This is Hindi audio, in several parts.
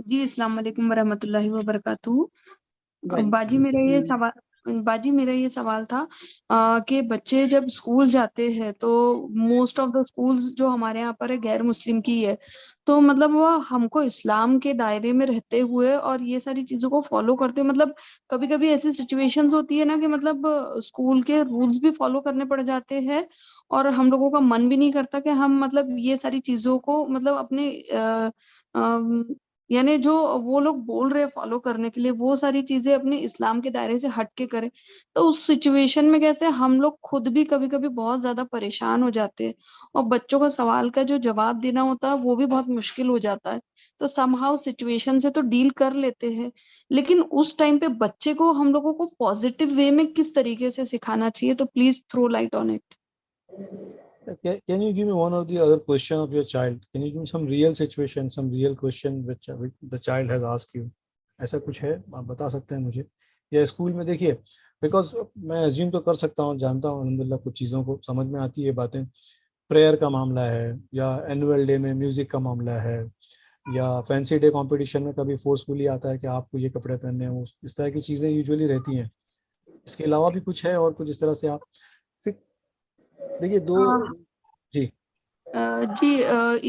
जी, अस्सलाम वालेकुम वरहमतुल्लाहि वबरकातुहू। बाजी वालेकुम मेरा ये अस्सलाम। सवाल बाजी मेरा ये सवाल था कि बच्चे जब स्कूल जाते हैं तो मोस्ट ऑफ द स्कूल्स जो हमारे यहाँ पर है गैर मुस्लिम की है, तो मतलब वो हमको इस्लाम के दायरे में रहते हुए और ये सारी चीजों को फॉलो करते हुए मतलब कभी कभी ऐसी सिचुएशंस होती है ना कि मतलब स्कूल के रूल्स भी फॉलो करने पड़ जाते हैं और हम लोगों का मन भी नहीं करता कि हम मतलब ये सारी चीजों को मतलब अपने यानी जो वो लोग बोल रहे हैं फॉलो करने के लिए वो सारी चीजें अपने इस्लाम के दायरे से हट के करें। तो उस सिचुएशन में कैसे हम लोग खुद भी कभी कभी बहुत ज्यादा परेशान हो जाते हैं और बच्चों का सवाल का जो जवाब देना होता है वो भी बहुत मुश्किल हो जाता है। तो समहाउ सिचुएशन से तो डील कर लेते हैं, लेकिन उस टाइम पे बच्चे को हम लोगों को पॉजिटिव वे में किस तरीके से सिखाना चाहिए, तो please throw light on it. Can you give me one or the other question of your child? Can you give me some real situation, some real question which the child has asked you? ऐसा कुछ है आप बता सकते हैं मुझे? या स्कूल में देखिए, बिकॉज मैं एज्यूम तो कर सकता हूँ, जानता हूँ अल्हम्दुलिल्लाह, कुछ चीज़ों को समझ में आती है बातें। प्रेयर का मामला है, या एनुअल डे में म्यूजिक का मामला है, या फैंसी डे कंपटीशन में कभी फोर्सफुली आता है कि आपको ये कपड़े पहनने हैं, इस तरह की चीज़ें यूजुअली रहती हैं। इसके अलावा भी कुछ है और कुछ इस तरह से आप फिर देखिए दो। जी। जी,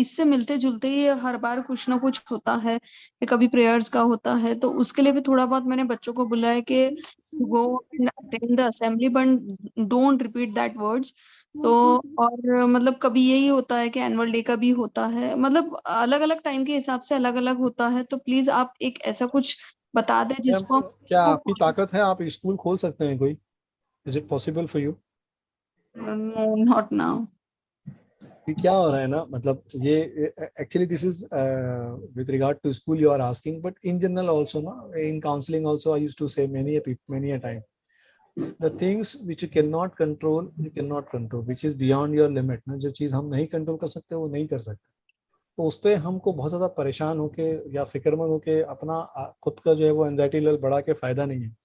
इससे मिलते जुलते ही हर बार कुछ ना कुछ होता है कि कभी प्रेयर्स का होता है, तो उसके लिए भी थोड़ा बहुत मैंने बच्चों को बोला है कि go and attend the assembly but don't repeat that words. तो और मतलब कभी यही होता है कि एनुअल डे का भी होता है, मतलब अलग अलग टाइम के हिसाब से अलग अलग होता है, तो प्लीज आप एक ऐसा कुछ बता दें मैम, जिसको क्या हम। आपकी ताकत है, आप स्कूल खोल सकते हैं कोई? Is it possible for you? No, not now. क्या हो रहा है ना, मतलब ये actually this is with regard to school you are asking, but in general also ना, in counselling also I used to say many a time the things which you cannot control, you cannot control, which is beyond your limit ना, जो चीज हम नहीं कंट्रोल कर सकते वो नहीं कर सकते। तो उस पर हमको बहुत ज़्यादा परेशान होके या फिक्रमंद होके अपना खुद का जो है वो एंजाइटी लेवल बढ़ा के फायदा नहीं है।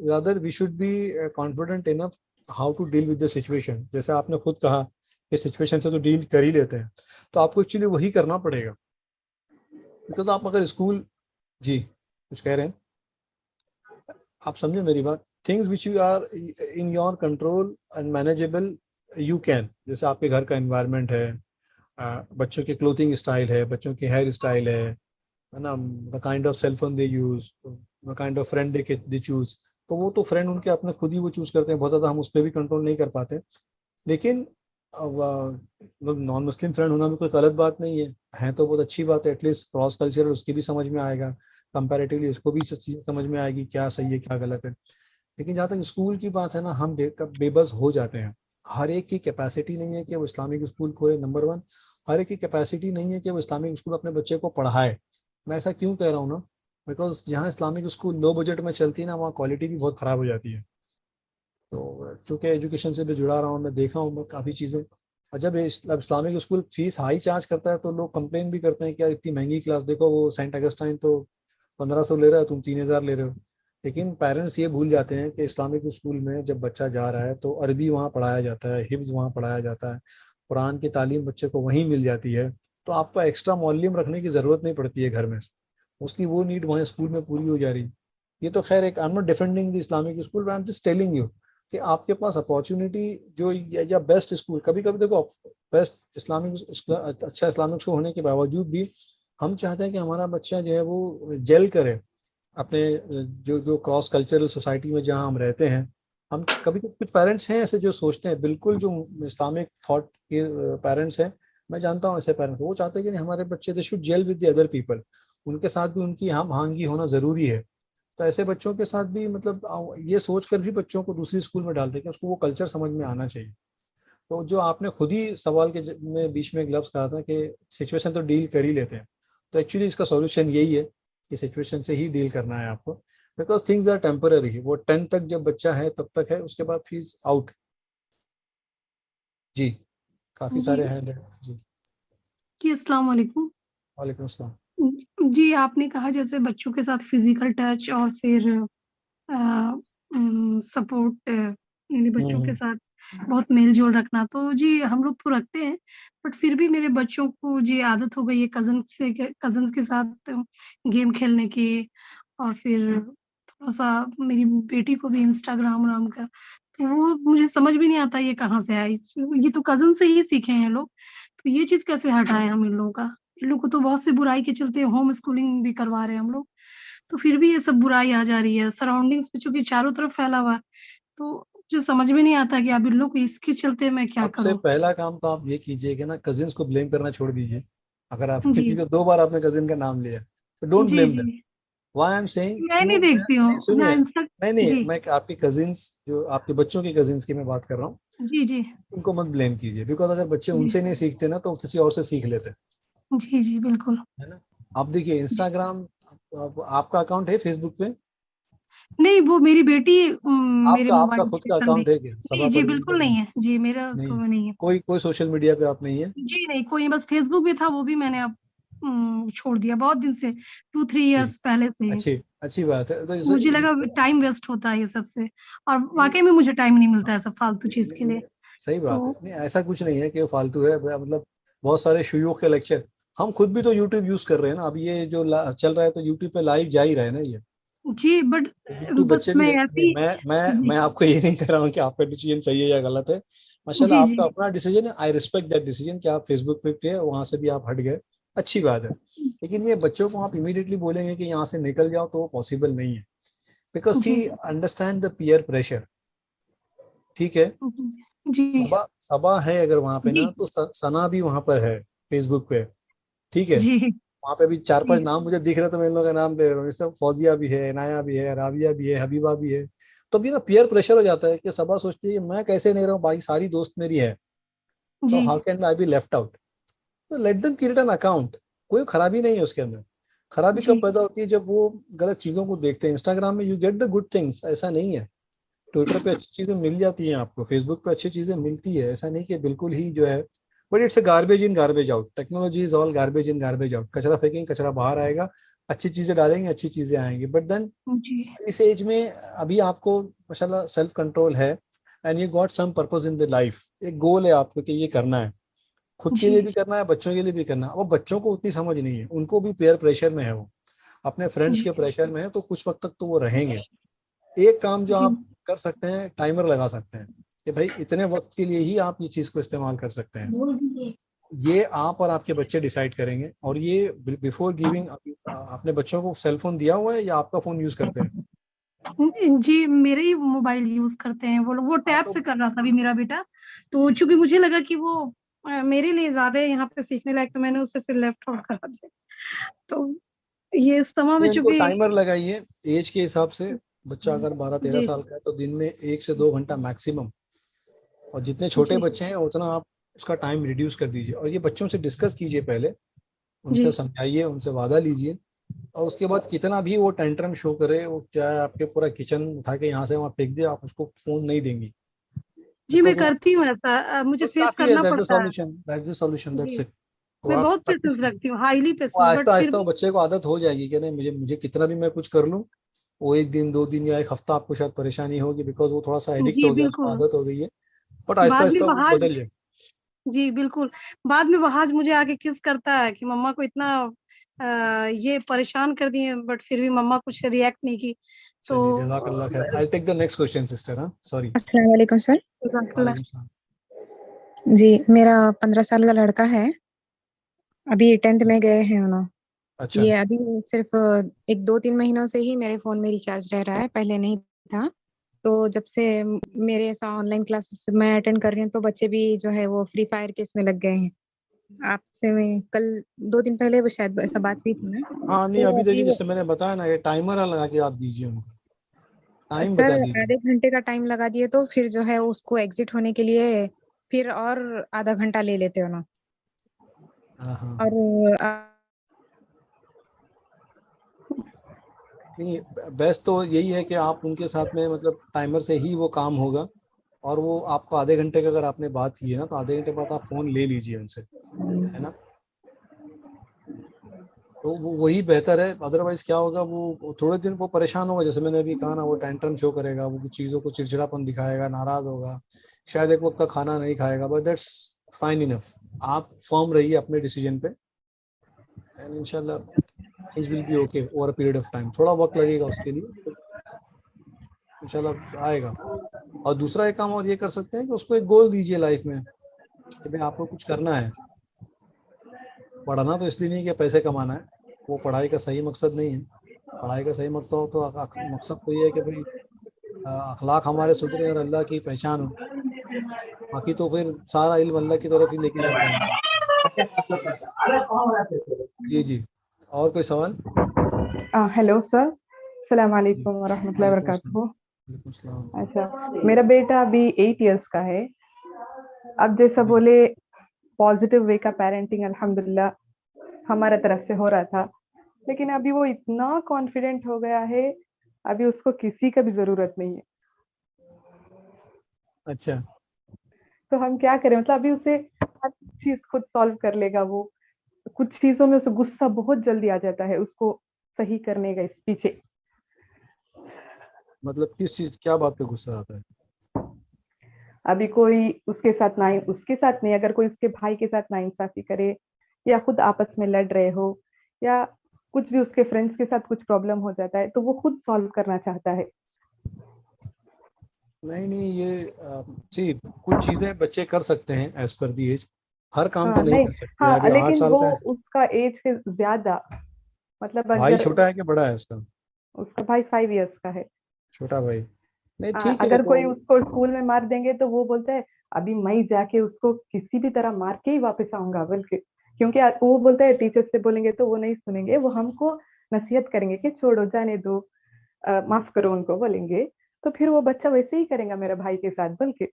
Rather we should be confident enough how to deal with the situation. जैसे आपने खुद कहा कि सिचुएशन से तो डील कर ही लेते हैं, तो आपको एक्चुअली वही करना पड़ेगा। बिकॉज आप अगर स्कूल, जी कुछ कह रहे हैं, आप समझे मेरी बात। Things which you are in your control and manageable, you can. जैसे आपके घर का एनवायरनमेंट है, बच्चों के क्लोथिंग स्टाइल है, बच्चों की हेयर स्टाइल है ना, the kind of cell phone they use, the kind of friend they choose. तो वो तो फ्रेंड उनके अपने खुद ही वो चूज करते हैं, बहुत ज़्यादा हम उस पर भी कंट्रोल नहीं कर पाते। लेकिन नॉन मुस्लिम फ्रेंड होना भी कोई गलत बात नहीं है तो बहुत अच्छी बात है। एटलीस्ट क्रॉस कल्चरल उसकी भी समझ में आएगा, कंपैरेटिवली उसको भी चीज़ें समझ में आएगी क्या सही है क्या गलत है। लेकिन जहाँ तक स्कूल की बात है ना, हम बेबस हो जाते हैं। हर एक की कैपेसिटी नहीं है कि वो इस्लामिक स्कूल खोले, नंबर वन। हर एक की कैपेसिटी नहीं है कि वो इस्लामिक स्कूल अपने बच्चे को पढ़ाए। मैं ऐसा क्यों कह रहा हूँ ना, बिकॉज जहाँ इस्लामिक स्कूल लो बजट में चलती है ना, वहाँ क्वालिटी भी बहुत ख़राब हो जाती है। तो चूंकि एजुकेशन से भी जुड़ा रहा हूँ, मैं देखा हूँ मैं काफ़ी चीज़ें। और जब Islamic school fees high charge करता है तो लोग कंप्लेन भी करते हैं कि यार इतनी महंगी क्लास, देखो वो सेंट अगस्टाइन तो 1500 ले रहा है, तुम 3000 ले रहे हो। लेकिन पेरेंट्स ये भूल जाते हैं कि इस्लामिक स्कूल में जब बच्चा जा रहा है तो अरबी वहाँ पढ़ाया जाता है, हिफ्ज वहाँ पढ़ाया जाता है, कुरान की तालीम बच्चे को वहीं मिल जाती है। तो आपको एक्स्ट्रा मौलम रखने की ज़रूरत नहीं पड़ती है घर में, उसकी वो नीड वहाँ स्कूल में पूरी हो जा रही। ये तो खैर एक, I am not defending the Islamic school, I am just telling you कि आपके पास अपॉर्चुनिटी जो या बेस्ट स्कूल, कभी कभी देखो बेस्ट इस्लामिक, अच्छा इस्लामिक स्कूल होने के बावजूद भी हम चाहते हैं कि हमारा बच्चा जो है वो जेल करे अपने जो जो क्रॉस कल्चरल सोसाइटी में जहाँ हम रहते हैं। हम कभी कुछ पेरेंट्स हैं ऐसे जो सोचते हैं बिल्कुल, जो इस्लामिक थॉट के पेरेंट्स हैं, मैं जानता हूँ ऐसे पेरेंट्स, वो चाहते हैं कि नहीं, हमारे बच्चे they should gel with the other people, उनके साथ भी उनकी हम भांगी होना ज़रूरी है। तो ऐसे बच्चों के साथ भी मतलब ये सोच कर भी बच्चों को दूसरी स्कूल में डालते हैं कि उसको वो कल्चर समझ में आना चाहिए। तो जो आपने खुद ही सवाल के में बीच में ग्लव्स कहा था कि सिचुएशन तो डील कर ही लेते हैं, तो एक्चुअली इसका सॉल्यूशन यही है कि सिचुएशन से ही डील करना है आपको। बिकॉज थिंग्स आर टेम्पररी, वो 10 तक जब बच्चा है तब तक है, उसके बाद फीस आउट। जी, काफ़ी जी सारे हैं जी। जी, अस्सलाम वालेकुम। वालेकुम अस्सलाम। जी, आपने कहा जैसे बच्चों के साथ फिजिकल टच और फिर सपोर्ट यानी बच्चों के हम्म। साथ बहुत मेल-जोल रखना। तो जी हम लोग तो रखते हैं, बट फिर भी मेरे बच्चों को जी आदत हो गई है कज़िन्स के साथ गेम खेलने की, और फिर थोड़ा-सा मेरी बेटी को भी इंस्टाग्राम का, तो वो मुझे समझ भी नहीं आता ये कहाँ से आई। ये तो कज़िन से ही सीखे हैं लोग, तो ये चीज़ कैसे हटाएँ हम इन लोगों का? इन लोग को तो बहुत सी बुराई के चलते होम स्कूलिंग भी करवा रहे हैं हम लोग, तो फिर भी ये सब बुराई आ जा रही है। सराउंडिंग्स में चूँकि चारों तरफ फैला हुआ है, तो मुझे समझ में नहीं आता कि अब इन लोग को इसके चलते मैं क्या सबसे करूँ? पहला काम तो आप ये कीजिए कि ना कजिन्स को ब्लेम करना छोड़ दीजिए। अगर आप जी। क्योंकि 2 बार आपने कजिन का नाम लिया, तो डोंट जी, ब्लेम जी। Them. Why I am saying मैं कि नहीं देखती नहीं हूँ, ना सुनिए, इंस्टा नहीं जी। मैं आपके कजिन्स जो आपके बच्चों के कजिन्स की मैं बात कर रहा हूँ, जी, जी। उनको मत ब्लेम कीजिए, बिकॉज अगर बच्चे जी। उनसे नहीं सीखते ना तो किसी और से सीख लेते हैं, जी, जी, बिल्कुल। है ना। आप देखिए जी। इंस्टाग्राम, आपका अकाउंट है फेसबुक पे? नहीं, वो मेरी बेटी मेरे आपका आपका मोबाइल खुद से का संडे। अकाउंट है क्या जी, सभा जी, परवीन का? बिल्कुल नहीं है। जी, मेरा नहीं, तो नहीं है। कोई कोई सोशल मीडिया पे आप नहीं है? जी, नहीं, कोई नहीं, बस फेसबुक भी था, वो भी मैंने अब छोड़ दिया बहुत दिन से, 2-3 जी, इयर्स पहले से ही। अच्छी अच्छी बात है। तो मुझे लगा टाइम वेस्ट होता है ये सब से, और वाक़ई में मुझे टाइम नहीं मिलता है सब फालतू चीज़ के लिए। सही बात है। तो नहीं ऐसा कुछ नहीं है कि वो फालतू है, मतलब बहुत सारे शयूख के लेक्चर, हम खुद भी तो यूट्यूब यूज कर रहे हैं ना। अब ये जो चल रहा है तो यूट्यूब पे लाइव जा ही रहा है ना ये। जी, बट यूट्यूब बस बच्चे भी मैं देख, नहीं ऐसी मैं जी, आपको ये नहीं कह रहा हूँ कि आपका डिसीजन सही है या गलत है। माशाल्लाह जी, आपका जी। अपना डिसीजन है, आई रिस्पेक्ट दैट डिसीजन कि आप फेसबुक पे थे, वहां से भी आप हट गए, अच्छी बात है। लेकिन ये बच्चों को आप इमीडिएटली बोलेंगे कि यहाँ से निकल जाओ तो वो पॉसिबल नहीं है, बिकॉज सी जी, अंडरस्टैंड द पीयर प्रेशर। ठीक है, जी, जी, सबा सबा है अगर वहां पे ना, जी, तो सना भी वहां पर है फेसबुक पे। ठीक है, जी, वहां पे भी 4-5 जी, नाम मुझे दिख रहे, तो मैं इन लोगों का नाम दे रहा हूँ। इसमें फौजिया भी है, इनाया भी है, राबिया भी है, हबीबा भी है। तो अभी ना पीयर प्रेशर हो जाता है कि सबा सोचती है कि मैं कैसे नहीं रहा हूँ, बाकी सारी दोस्त मेरी है, तो जी, how can I be left out. तो let them create an account, कोई खराबी नहीं है उसके अंदर। खराबी कब जी, पैदा होती है, जब वो गलत चीजों को देखते हैं। इंस्टाग्राम में you get the good things, ऐसा नहीं है। ट्विटर पे अच्छी चीजें मिल जाती हैं आपको, फेसबुक पे अच्छी चीजें मिलती है, ऐसा नहीं कि बिल्कुल ही जो है। But it's a garbage in garbage out, technology is all garbage in garbage out. कचरा फेंकेंगे कचरा बाहर आएगा, अच्छी चीजें डालेंगे अच्छी चीजें आएंगी। बट देन जी, इस एज में अभी आपको माशाल्लाह सेल्फ कंट्रोल है, and you got some purpose in the life. एक गोल है आपको कि ये करना है, खुद के लिए जी, भी करना है, बच्चों के लिए भी करना है। वो बच्चों को उतनी समझ नहीं है, उनको भी पेयर प्रेशर में है, वो अपने फ्रेंड्स जी, के प्रेशर में है, तो कुछ वक्त तक तो वो रहेंगे। एक काम जो जी, आप कर सकते हैं, टाइमर लगा सकते हैं कि भाई इतने वक्त के लिए ही आप ये चीज को इस्तेमाल कर सकते हैं। ये आप और आपके बच्चे डिसाइड करेंगे। और ये बिफोर गिविंग, अपने बच्चों को सेल फोन दिया हुआ है या आपका फोन यूज करते हैं? जी, मेरे ही मोबाइल यूज़ करते हैं वो लोग, वो हाँ टैब तो से कर रहा था अभी मेरा बेटा, तो चूँकि मुझे लगा कि वो मेरे लिए ज़्यादा यहाँ पे सीखने लायक, तो मैंने उसे फिर लेफ्ट आउट करा दिया। तो ये इज्तिमा में ये इनको चूँकि टाइमर लगाइए एज के हिसाब से। बच्चा अगर 12-13 जी, साल का है तो दिन में 1 से 2 घंटा मैक्सिमम। और जितने छोटे जी, बच्चे हैं उतना आप उसका टाइम रिड्यूस कर दीजिए। और ये बच्चों से डिस्कस कीजिए पहले, जी। उनसे समझाइए, उनसे वादा लीजिए। और उसके बाद कितना भी वो टेंट्रम शो करे, वो चाहे आपके पूरा किचन उठा के यहाँ से वहाँ फेंक दे, आप उसको फोन नहीं देंगी। जी, मैं बिकॉज वो करती हूँ ऐसा, मुझे बस फेस काफी है, करना दैट्स द पड़ता है। Solution, that's the solution, that's जी, इट। तो मैं आप बहुत प्रैक्टिस पेशेंस कीजिए। रखती हूँ, हाइली वो पेशेंस, बट आहिस्ता फिर आहिस्ता वो भी बच्चे को आदत हो जाएगी कि नहीं, मुझे मुझे कितना भी मैं कुछ कर लूँ, वो 1 दिन 2 दिन या 1 हफ्ता आपको शायद परेशानी होगी, बिकॉज वो थोड़ा सा एडिक्ट जी, हो गया, उसको बिल्कुल। आदत हो गई है। बट आहिस्ता बाद में आहिस्ता वो वहाज बदल जाए। जी, बिल्कुल। बाद में वहाज मुझे आके किस करता है कि मम्मा को इतना ये परेशान कर दिए, बट फिर भी मम्मा कुछ रिएक्ट नहीं की। तो चलिए जज़ाकल्लाह खैर। I take the next question sister. हाँ सॉरी। अस्सलाम वालेकुम सर। जज़ाकल्लाह। वालेकुम सलाम। जी, मेरा 15 साल का लड़का है। अभी 10th में गए हैं उन्हों। अच्छा। ये अभी सिर्फ 1-2-3 महीनों से ही मेरे फ़ोन में रिचार्ज रह रहा है, पहले नहीं था। तो जब से मेरे ऐसा ऑनलाइन क्लासेस मैं अटेंड कर रही हूँ, तो बच्चे भी जो है वो फ्री फायर के इसमें लग गए हैं। आपसे मैं कल 2 दिन पहले वो शायद ऐसा बात हुई थी ना, हाँ नहीं, तो अभी अभी देखिए जैसे मैंने बताया ना, ये टाइमर लगा के आप दीजिए उनको, टाइम सर बता दीजिए। आधे घंटे का टाइम लगा दिए, तो फिर जो है उसको एग्ज़िट होने के लिए फिर और आधा घंटा ले लेते हैं ना। हाँ हाँ हाँ। और नहीं, बेस्ट तो यही है कि आप उनके साथ में मतलब टाइमर से ही वो काम होगा। और वो आपको आधे घंटे का अगर आपने बात की है ना, तो आधे घंटे बाद आप फोन ले लीजिए उनसे, है ना। तो वही बेहतर है। अदरवाइज क्या होगा, वो थोड़े दिन वो परेशान होगा, जैसे मैंने अभी कहा ना, वो टेंट्रम शो करेगा, वो कुछ चीज़ों को चिड़चिड़ापन दिखाएगा, नाराज होगा, शायद एक वक्त का खाना नहीं खाएगा, बट दैट्स फाइन इनफ। आप फर्म रहिए अपने डिसीजन पे, एंड इंशाल्लाह things will be okay over a period of time. थोड़ा वक्त लगेगा उसके लिए, इंशाल्लाह आएगा। और दूसरा एक काम और ये कर सकते हैं कि उसको एक गोल दीजिए लाइफ में कि भाई आपको कुछ करना है। पढ़ना तो इसलिए नहीं कि पैसे कमाना है, वो पढ़ाई का सही मकसद नहीं है। पढ़ाई का सही मकसद तो मकसद तो ये है कि भाई अखलाक हमारे सुधरे और अल्लाह की पहचान हो। बाकी तो फिर सारा इल्म अल्लाह की तरफ ही लेके जाता है। जी जी, और कोई सवाल? हेलो सर, अस्सलाम जी, वालेकुम वरहमतुल्लाहि वालेकुम अस्सलाम। वबरकातुहू। वालेकुम अस्सलाम। अच्छा, मेरा बेटा अभी 8 इयर्स का है। अब जैसा जी बोले पॉजिटिव वे का पेरेंटिंग अल्हम्दुलिल्लाह हमारा तरफ से हो रहा था, लेकिन अभी वो इतना कॉन्फिडेंट हो गया है, अभी उसको किसी का भी ज़रूरत नहीं है। अच्छा, तो हम क्या करें? मतलब अभी उसे हर चीज़ खुद सॉल्व कर लेगा वो। कुछ चीज़ों में उसे गुस्सा बहुत जल्दी आ जाता है, उसको सही करने का इस पीछे। मतलब किस चीज, क्या बात पे गुस्सा आता है? अभी कोई उसके साथ नहीं, अगर कोई उसके भाई के साथ नाइंसाफी करे या खुद आपस में लड़ रहे हो या कुछ भी उसके फ्रेंड्स के साथ कुछ प्रॉब्लम हो जाता है तो वो खुद सॉल्व करना चाहता है। नहीं नहीं, ये जी, कुछ चीजें बच्चे कर सकते हैं एज पर दी एज, हर काम तो हाँ नहीं नहीं, कर सकते। हाँ अभी 8 लेकिन साल वो का है। उसका एज से ज्यादा, मतलब भाई अगर छोटा है कि बड़ा है उसका? उसका भाई 5 इयर्स का है। छोटा भाई। नहीं ठीक है अगर तो। कोई उसको स्कूल में मार देंगे तो वो बोलता है अभी मैं जाके उसको किसी भी तरह मार के ही वापस आऊंगा, बल्कि क्योंकि वो बोलता है टीचर से बोलेंगे तो वो नहीं सुनेंगे, वो हमको नसीहत करेंगे कि छोड़ो जाने दो, माफ करो उनको बोलेंगे, तो फिर वो बच्चा वैसे ही करेगा मेरे भाई के साथ बल्कि।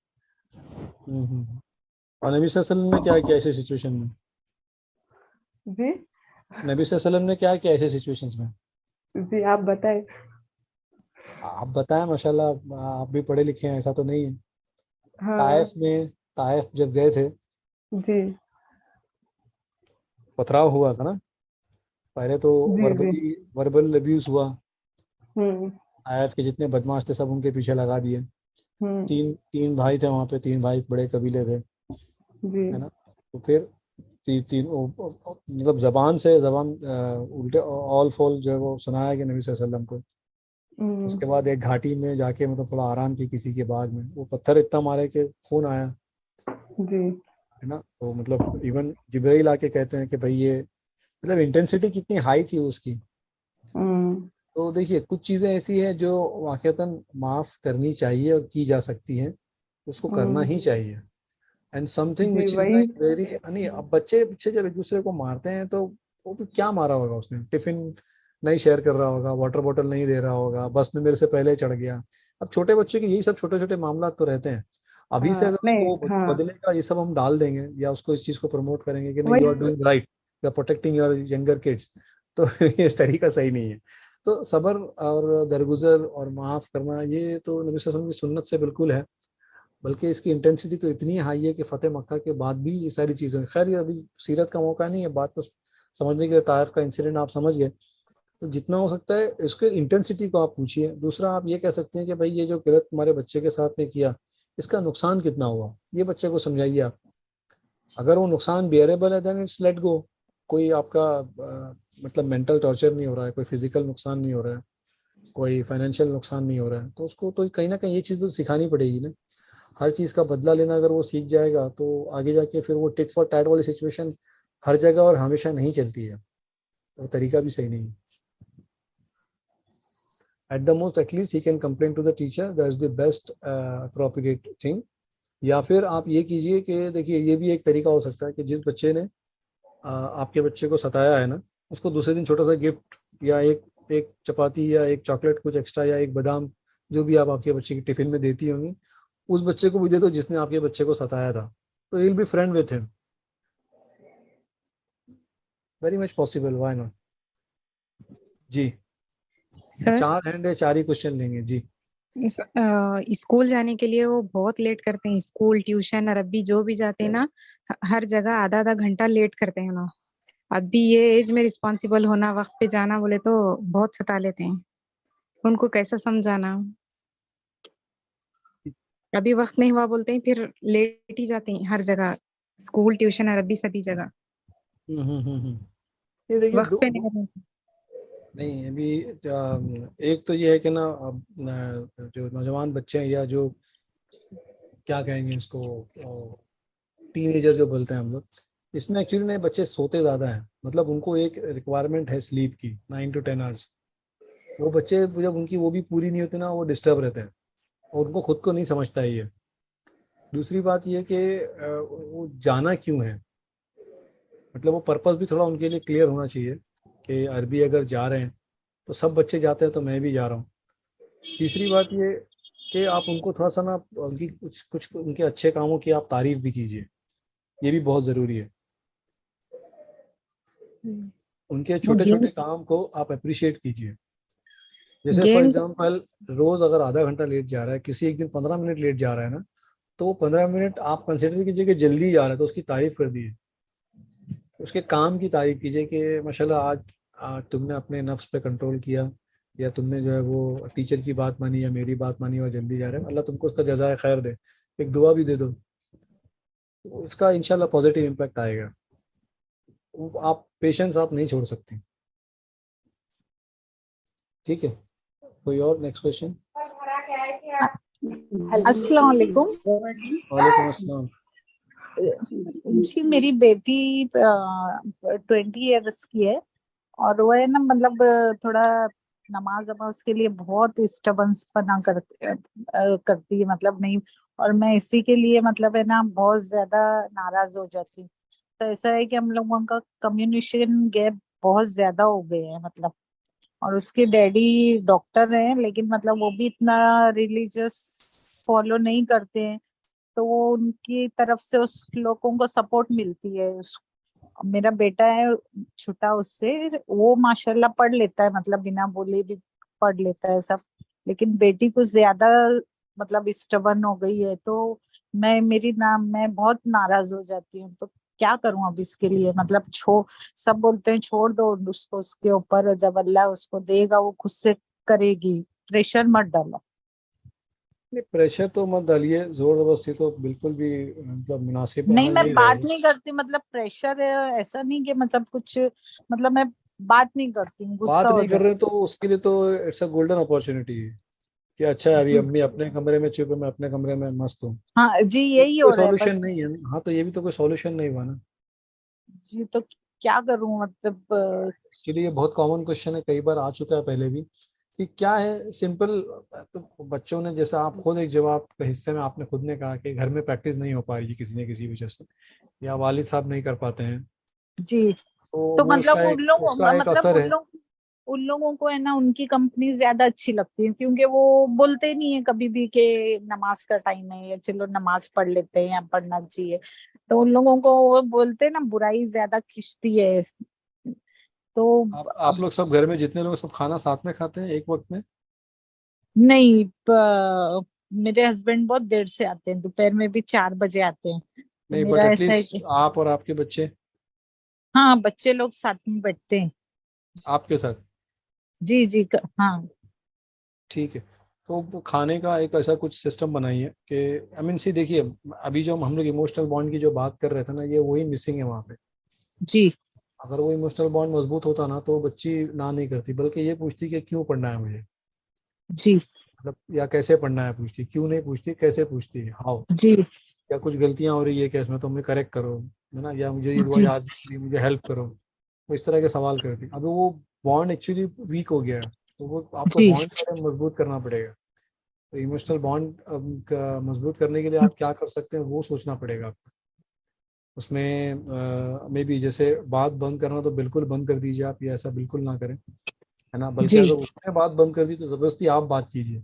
और नबी सल्लल्लाहु अलैहि वसल्लम ने क्या किया ऐसे सिचुएशन में? जी नबी सल्लल्लाहु अलैहि वसल्लम ने क्या किया ऐसे सिचुएशंस में? जी आप बताए। आप बताएं, माशाल्लाह आप भी पढ़े लिखे हैं, ऐसा तो नहीं है। हाँ ताइफ में, ताइफ जब गए थे, जी पथराव हुआ था ना, पहले तो जी जी। वर्बल अब्यूज हुआ। हम्म ताइफ के जितने बदमाश थे सब उनके पीछे लगा दिए। हम्म तीन तीन भाई थे वहाँ पे, तीन भाई बड़े कबीले थे, जी है ना। तो फिर मतलब जबान से जबान उल्टे ऑल फॉल जो है वो सुनाया कि नबी सल्लल्लाहु अलैहि वसल्लम को। हम्म उसके बाद एक घाटी में जाके मतलब थोड़ा आराम की किसी के बाग में, वो पत्थर इतना मारे कि खून आया, जी है ना। तो मतलब इवन जिब्राइल आके कहते हैं कि भाई ये मतलब इंटेंसिटी कितनी हाई थी उसकी। हम्म तो देखिए कुछ चीज़ें ऐसी हैं जो वाकईतन माफ़ करनी चाहिए और की जा सकती हैं, उसको करना ही हम्म चाहिए। एंड समथिंग जी विच इज़ वही। लाइक वेरी, नहीं अब बच्चे बच्चे जब एक दूसरे को मारते हैं तो वो भी क्या मारा होगा उसने, टिफिन नहीं शेयर कर रहा होगा, वाटर बॉटल नहीं दे रहा होगा, बस में मेरे से पहले चढ़ गया। अब छोटे बच्चे के यही सब छोटे छोटे मामला तो रहते हैं। अभी से अगर नहीं उसको हाँ बदलेगा ये सब हम डाल देंगे या उसको इस चीज़ को प्रमोट करेंगे कि नहीं यू वही। Are doing right, you are protecting your younger kids, तो ये तरीका सही नहीं है। तो सब्र और दरगुजर और माफ़ करना ये तो नबी सल्लल्लाहु अलैहि वसल्लम की सुन्नत से बिल्कुल है। बल्कि इसकी इंटेंसिटी तो इतनी हाई है कि फतेह मक्का के बाद भी ये सारी चीज़ें, खैर ये अभी सीरत का मौका नहीं है, बात तो समझने के लिए ताइफ का इंसिडेंट आप समझ गए। तो जितना हो सकता है इसके इंटेंसिटी को आप पूछिए। दूसरा आप ये कह सकते हैं कि भाई ये जो गलत हमारे बच्चे के साथ में किया, इसका नुकसान कितना हुआ, ये बच्चे को समझाइए आप। अगर वो नुकसान बियरेबल है देन इट्स लेट गो। कोई आपका मतलब मेंटल टॉर्चर नहीं हो रहा है, कोई फिजिकल नुकसान नहीं हो रहा है, कोई फाइनेंशियल नुकसान नहीं हो रहा है, तो उसको तो कहीं ना कहीं ये चीज़ तो सिखानी पड़ेगी ना। हर चीज़ का बदला लेना अगर वो सीख जाएगा तो आगे जाके फिर वो टिट फॉर टैट वाली सिचुएशन हर जगह और हमेशा नहीं चलती है, वो तरीका भी सही नहीं है। At the most at least he can complain to the teacher, that is the best appropriate thing. या फिर आप ये कीजिए कि देखिए ये भी एक तरीका हो सकता है कि जिस बच्चे ने आपके बच्चे को सताया है ना, उसको दूसरे दिन छोटा सा गिफ्ट या एक एक चपाती या एक चॉकलेट कुछ एक्स्ट्रा या एक बादाम, जो भी आप आपके बच्चे की टिफिन में देती होंगी, उस बच्चे को भी दे दो जिसने आपके बच्चे को सताया था, तो will be friend with him. Very much possible, why not. जी, सर, 4 हैंड है, 4 ही क्वेश्चन लेंगे जी। स्कूल जाने के लिए वो बहुत लेट करते हैं, स्कूल ट्यूशन अरबी जो भी जाते हैं ना, हर जगह आधा आधा घंटा लेट करते हैं ना। अभी ये एज में रिस्पॉन्सिबल होना, वक्त पे जाना बोले तो बहुत सता लेते हैं। उनको कैसे समझाना। अभी वक्त नहीं हुआ बोलते हैं, फिर लेट ही जाते हैं हर जगह, स्कूल ट्यूशन अरबी सभी जगह ये देखिए वक्त पे नहीं रहते। नहीं अभी एक तो ये है कि ना अब जो नौजवान बच्चे हैं या जो क्या कहेंगे इसको, टीनेजर जो बोलते हैं हम लोग, इसमें एक्चुअली नहीं, बच्चे सोते ज़्यादा हैं। मतलब उनको एक रिक्वायरमेंट है स्लीप की 9 to 10 आवर्स। वो बच्चे जब उनकी वो भी पूरी नहीं होती ना, वो डिस्टर्ब रहते हैं और उनको खुद को नहीं समझता है ये। दूसरी बात ये कि वो जाना क्यों है, मतलब वो पर्पस भी थोड़ा उनके लिए क्लियर होना चाहिए कि अरबी अगर जा रहे हैं तो सब बच्चे जाते हैं तो मैं भी जा रहा हूँ। तीसरी बात ये कि आप उनको थोड़ा सा ना उनकी कुछ कुछ उनके अच्छे कामों की आप तारीफ भी कीजिए, ये भी बहुत ज़रूरी है। उनके वो छोटे गेम छोटे काम को आप अप्रिशिएट कीजिए। जैसे फॉर गेम एग्जांपल रोज अगर आधा घंटा लेट जा रहा है, किसी एक दिन 15 मिनट लेट जा रहा है ना, तो वो 15 मिनट आप कंसिडर कीजिए कि जल्दी जा रहा है, तो उसकी तारीफ कर दीजिए, उसके काम की तारीफ कीजिए कि माशाल्लाह आज तुमने अपने नफ्स पे कंट्रोल किया, या तुमने जो है वो टीचर की बात मानी या मेरी बात मानी और जल्दी जा रहे हो, अल्लाह तुमको उसका जज़ाए खैर दे, एक दुआ भी दे दो, तो उसका इंशाल्लाह पॉजिटिव इम्पैक्ट आएगा। आप पेशेंस आप नहीं छोड़ सकती। ठीक है, कोई और नेक्स्ट क्वेश्चन। अस्सलाम वालेकुम वालेकुम अस्सलाम। जी। मेरी बेटी 20 इयर्स की है और वो है ना मतलब थोड़ा नमाज वमाज के लिए बहुत स्टबंस बना करती है, मतलब नहीं। और मैं इसी के लिए मतलब है ना बहुत ज्यादा नाराज हो जाती हूँ। तो ऐसा है कि हम लोगों का कम्युनिकेशन गैप बहुत ज्यादा हो गया है मतलब। और उसके डैडी डॉक्टर हैं लेकिन मतलब वो भी इतना रिलीजियस फॉलो नहीं करते हैं। तो वो उनकी तरफ से उस लोगों को सपोर्ट मिलती है। मेरा बेटा है छोटा, उससे वो माशाल्लाह पढ़ लेता है, मतलब बिना बोले भी पढ़ लेता है सब। लेकिन बेटी कुछ ज्यादा मतलब स्टबर्न हो गई है, तो मैं बहुत नाराज हो जाती हूँ। तो क्या करूं अब इसके लिए, मतलब सब बोलते हैं छोड़ दो उसको, उसके ऊपर जब अल्लाह उसको देगा वो खुद से करेगी, प्रेशर मत डालो। नहीं प्रेशर तो मत डालिए, जोर जबरदस्ती तो बिल्कुल भी मतलब मुनासिब नहीं, अमल मैं नहीं बात रहेगा। नहीं करती, मतलब प्रेशर ऐसा नहीं कि मतलब कुछ, मतलब मैं बात नहीं करती हूँ, गुस्सा बात हो नहीं कर रहे जाती तो उसके लिए तो इट्स अ गोल्डन अपॉर्चुनिटी है कि अच्छा है, अभी हूँ। अम्मी अपने कमरे में चुप है, मैं अपने कमरे में मस्त हूँ। हाँ जी, ये भी यही कोई हो रहा है सॉल्यूशन बस। नहीं है ना। हाँ तो ये भी तो कोई सॉल्यूशन नहीं हुआ ना। जी, तो क्या करूं मतलब एक्चुअली ये बहुत कॉमन क्वेश्चन है, कई बार आ चुका है पहले भी, कि क्या है सिंपल। तो बच्चों ने, जैसा आप खुद एक जवाब के हिस्से में आपने खुद ने कहा कि घर में प्रैक्टिस नहीं हो पा रही है किसी न किसी वजह से, या वालिद साहब नहीं कर पाते हैं, जी। तो तो वो मतलब उसका एक असर है। उन लोगों को है ना उनकी कंपनी ज्यादा अच्छी लगती है, क्योंकि वो बोलते नहीं है कभी भी कि नमाज का टाइम है या चलो नमाज पढ़ लेते हैं या पढ़ना चाहिए। तो उन लोगों को वो बोलते हैं ना, बुराई ज्यादा खिंचती है। तो आप अब लोग सब घर में जितने लोग सब खाना साथ में खाते हैं एक वक्त में? नहीं, मेरे हस्बैंड बहुत देर से आते हैं, दोपहर में भी 4 बजे आते हैं। तो नहीं बट मेरा ऐसा है एटलीस्ट कि आप और आपके बच्चे हाँ, बच्चे लोग साथ में बैठते हैं। आपके साथ। जी जी, हाँ ठीक है, तो वो खाने का एक ऐसा कुछ सिस्टम बनाइए कि आई मीन सी देखिए, अभी जो हम लोग इमोशनल बॉन्ड की जो बात कर रहे थे ना, ये वही मिसिंग है वहाँ पे। जी अगर वो इमोशनल बॉन्ड मजबूत होता ना, तो बच्ची ना नहीं करती, बल्कि ये पूछती कि क्यों पढ़ना है मुझे, जी मतलब या कैसे पढ़ना है पूछती, क्यों नहीं पूछती, कैसे पूछती है, हाउ। जी या कुछ गलतियां हो रही है क्या इसमें तो मुझे करेक्ट करो, है ना, या मुझे ये वो जी याद नहीं आ रही, मुझे हेल्प करो। वो इस तरह के सवाल करती। अब वो बॉन्ड एक्चुअली वीक हो गया है, तो वो आपको जी बॉन्ड पहले मजबूत करना पड़ेगा। तो इमोशनल बॉन्ड का मजबूत करने के लिए आप क्या कर सकते हैं वो सोचना पड़ेगा आपको। उसमें मे बी जैसे बात बंद करना तो बिल्कुल बंद कर दीजिए आप, ये ऐसा बिल्कुल ना करें, है ना। बल्कि जी अगर उसने बात बंद कर दी तो जबरदस्ती आप बात कीजिए।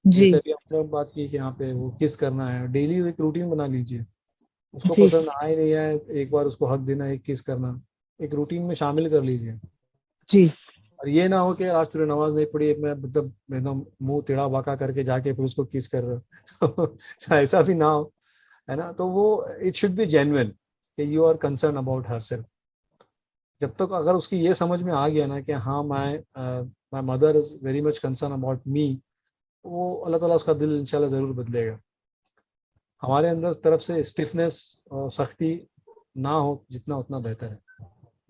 जी जैसे अभी आपने बात की कि यहाँ पे वो किस करना है, डेली एक रूटीन बना लीजिए। उसको जी पसंद आए नहीं आए, एक बार उसको हक देना, एक किस करना, एक रूटीन में शामिल कर लीजिए। जी और ये ना हो कि आज तूने नमाज नहीं पढ़ी, मैं मतलब एकदम मुंह टेढ़ा बाका करके जाके फिर उसको किस कर रहे हो तो ऐसा भी ना हो, है ना। तो वो इट शुड बी जेन्युइन कि you are concern about herself. जब तक अगर उसकी ये समझ में आ गया ना कि हाँ my mother is very much concern about me, वो अल्लाह ताला उसका दिल इंशाल्लाह ज़रूर बदलेगा। हमारे अंदर तरफ से स्टिफनेस और सख्ती ना हो जितना उतना बेहतर है।